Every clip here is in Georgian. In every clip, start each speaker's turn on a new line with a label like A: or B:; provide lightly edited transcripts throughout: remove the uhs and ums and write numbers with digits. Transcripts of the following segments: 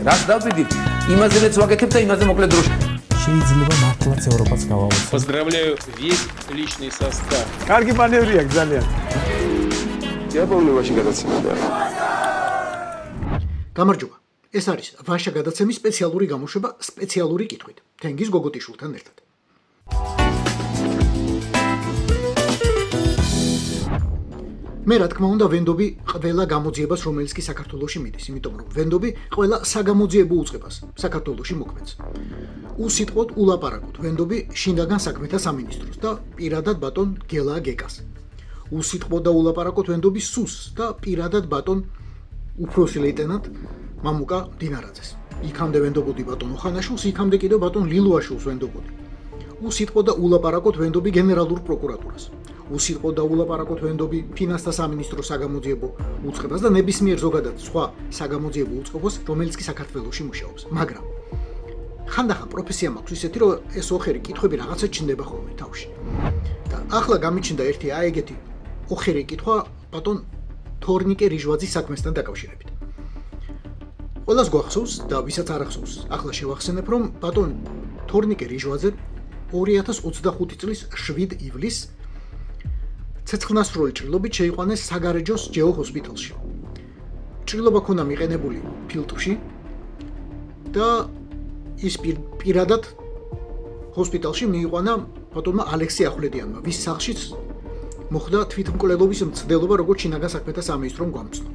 A: რაც დავდივით, იმაზეც ვაკეთებ და იმაზე მოკლედ დროში.
B: შეიძლება მართლაც ევროპაც გავავოცო.
C: Поздравляю весь личный состав.
B: კარგი მანევრია ძალიან.
D: დიაპოვნებაში გადაცემდა.
E: გამარჯობა. ეს არის ვაშა გადაცემის სპეციალური გამოშვება სპეციალური კითხვით. თენგიზ გოგოტიშვილთან ერთად. მე რა თქმა უნდა ვენდობი ყველა გამოძიებას რომელიც კი საქართველოში მიდის, იმიტომ რომ ვენდობი ყველა საგამოძიებო უწყებას საქართველოში მოქმედს. უსიტყვოდ ულაპარაკოთ ვენდობი შინაგან საქმეთა სამინისტროს და პირადად ბატონ გელა გეკას. უსიტყვოდ და ულაპარაკოთ ვენდობი სუს და პირადად ბატონ უფროსი ლეიტენანტ მამუკა დინარაძეს. იქამდე ვენდობოდი ბატონ ოხანაშვილს, იქამდე კიდევ ბატონ ლილუაშვილს ვენდობოდი. უსიტყვოდ და ულაპარაკოთ ვენდობი გენერალურ პროკურატურას. უსიტყვოდ და ულაპარაკოთ ვენდობი ფინანსთა სამინისტროს საგამოძიებო უწყებას და ნებისმიერ ზოგადად სხვა საგამოძიებო უწყებას, რომელიც კი საქართველოში მუშაობს. მაგრამ ხანდახან პროფესია მაქვს ისეთი, რომ ეს ოხერი კითხვები რაღაცა ჩნდება ხოლმე თავში. და ახლა გამიჩნდა ერთი ეგეთი ოხერი კითხვა ბატონ თორნიკე რიჟვაძის საქმესთან დაკავშირებით. ყველას გვახსოვს და ვისაც არ ახსოვს, ახლა შევახსენებ, რომ ბატონ თორნიკე რიჟვაძე 2025 წლის 7 ივლისს ცეცხლნასროლი ჭრილობით შეიყვანეს საგარეჯოს ჯეო ჰოსპიტალში. ჭრილობა ქონდა მიყენებული ფილტვში და ის პირადად ჰოსპიტალში მიიყვანა ბატონმა ალექსი ახვლედიანმა, ვის სახლშიც მოხდა თვითმკვლელობის მცდელობა, როგორც შინაგან საქმეთა სამინისტრომ გვამცნო.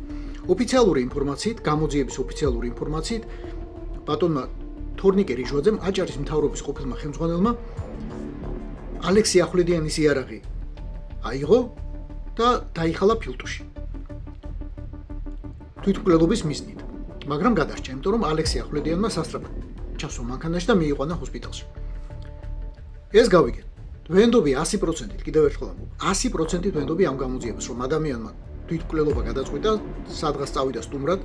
E: ოფიციალური ინფორმაციით, გამოძიების ოფიციალური ინფორმაციით, ბატონმა თორნიკე რიჟვაძემ აჭარის მთავრობის ყოფილმა ხელმძღვანელმა ალექსი ახვლედიანის იარაღი აიღო და დაიხალა ფილტვში. თვითმკვლელობის მიზნით. მაგრამ გადარჩა, იმიტომ რომ ალექსი ახვლედიანმა სასწრაფოდ ჩასვა მანქანაში და მიიყვანა ჰოსპიტალში. ეს გავიგეთ. ვენდობი 100%-ით, კიდევ ერთხელ ამბობ, 100%-ით ვენდობი ამ გამოძიებას, რომ ადამიანმა თვითმკვლელობა გადაწყვიტა, სადღაც წავიდა სტუმრად,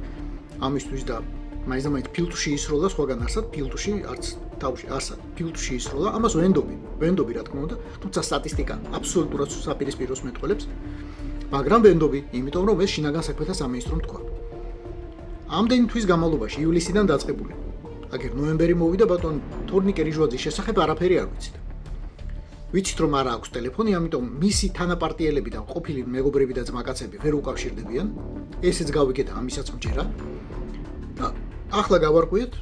E: ამისთვის და მაინც ფილტვში ისროლა, სხვაგან არსად ფილტვში, არც თავში, არსად ფილტვში ისროლა, ამას ვენდობი რა თქმა უნდა, თუმცა სტატისტიკა აბსოლუტურად საპირისპიროს მეტყველებს, მაგრამ ვენდობი, იმიტომ რომ ეს შინაგან საქმეთა სამინისტრომ თქვა. ამდენი თვის განმავლობაში ივლისიდან დაწყებული. აგერ ნოემბერი მოვიდა ბატონ თორნიკე რიჟვაძის შესახებ არაფერი არ ვიცით. ვიცით რომ არა აქვს ტელეფონი, ამიტომ მისი თანაპარტიელები და ყოფილი მეგობრები და ძმაკაცები ვერ უკავშირდებიან. ესეც გავიგეთ ამისაც მჯერა. და ახლა გავარკვიეთ,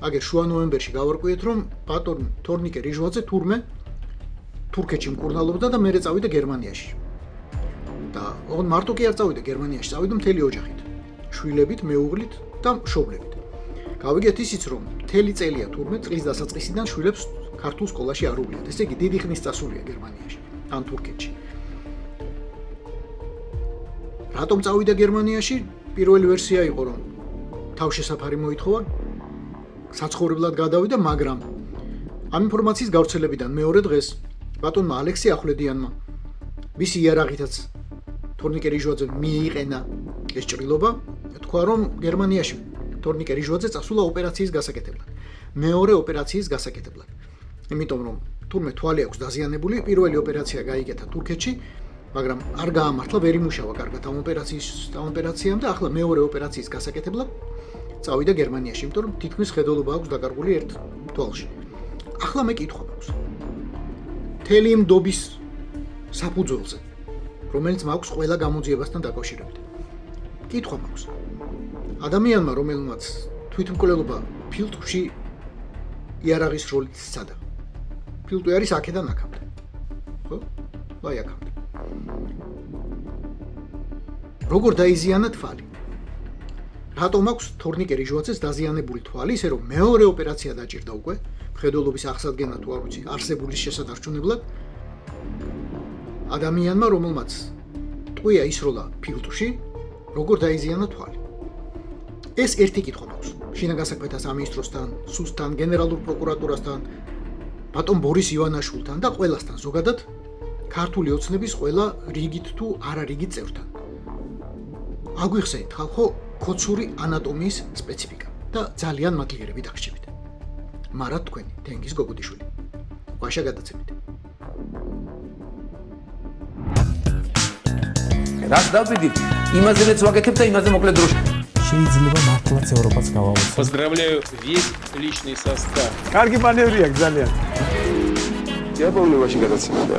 E: აგერ შუა ნოემბერში გავარკვიეთ, რომ ბატონ თორნიკე რიჟვაძე თურქეთში მკურნალობდა და მერე წავიდა გერმანიაში. და ოღონდ მარტო კი არ წავიდა გერმანიაში, წავიდა მთელი ოჯახით, შვილებით, მეუღლით და მშობლებით. გავიგეთ ისიც, რომ მთელი წელია თურმე წლის დასაწყისიდან შვილებს ქართულ სკოლაში არ უვლიათ. ესე იგი, დიდი ხნის წასულია გერმანიაში, ან თურქეთში. რატომ წავიდა გერმანიაში? პირველი ვერსია იყო, რომ თავშესაფარი მოითხოვა, საცხოვრებლად გადავიდა, მაგრამ ამ ინფორმაციის გავრცელებიდან მეორე დღეს ბატონმა ალექსი ახვლედიანმა, მისი იარაღითაც თორნიკე რიჟვაძე მიიყენა ეს ჭრილობა, თქვა, რომ გერმანიაში თორნიკე რიჟვაძე წასულა ოპერაციის გასაკეთებლად. მეორე ოპერაციის გასაკეთებლად. იმიტომ რომ თურმე თვალი აქვს დაზიანებული, პირველი ოპერაცია გაიგეთა თურქეთში, მაგრამ არ გაამართლა, ვერ იმუშავა კარგად ამ ოპერაციამ და ახლა მეორე ოპერაციის გასაკეთებლად წავიდა გერმანიაში, იმიტომ რომ თითქმის ხედულობა აქვს დაკარგული ერთ თვალში. ახლა მე კითხვა მაქვს. მთელი იმ დობის საფუძველზე, რომელიც მაქვს ყველა გამოძიებასთან დაკავშირებით. კითხვა მაქვს. ადამიანმა, რომელმაც თვითმკვლელობა ფილტვში იარაღის როლით სცადა. ფილტვი არის აქედან აქამდე. ხო? აი აქამდე. როგორ დაიზიანა თვალი? რატომ აქვს თორნიკე რიჟვაძეს დაზიანებული თვალი, ისე რომ მეორე ოპერაცია დაჭირდა უკვე, მხედველობის აღსადგენა თუ არ ვიცი, არსებულის შესადარჩუნებლად. ადამიანმა, რომელმაც ტყვია ისროლა ფილტვში, როგორ დაიზიანა თვალი? ეს ერთი კითხვა მაქვს. შინაგან საქმეთა სამინისტროსთან, სუსთან, გენერალურ პროკურატურასთან, ბატონ ბორის ივანაშვილთან და ყველასთან ზოგადად ქართული ოცნების ყველა რიგით თუ არა რიგით წევრთან. აგვიხსენით ხალხო ქოცური ანატომიის სპეციფიკა და ძალიან მაგლიერები დაგრჩებით. მარად თქვენი თენგიზ გოგოტიშვილი. ვაშა გადაცემით.
A: რაც დავდივით, იმაზეც ვაკეთებ და იმაზე მოკლედ დროში.
B: შეიძლება მართლაც ევროპაც გავავოცო.
C: Поздравляю весь личный состав.
B: კარგი მანევრია ძალიან.
D: იაპონიაში გადაცემოდა.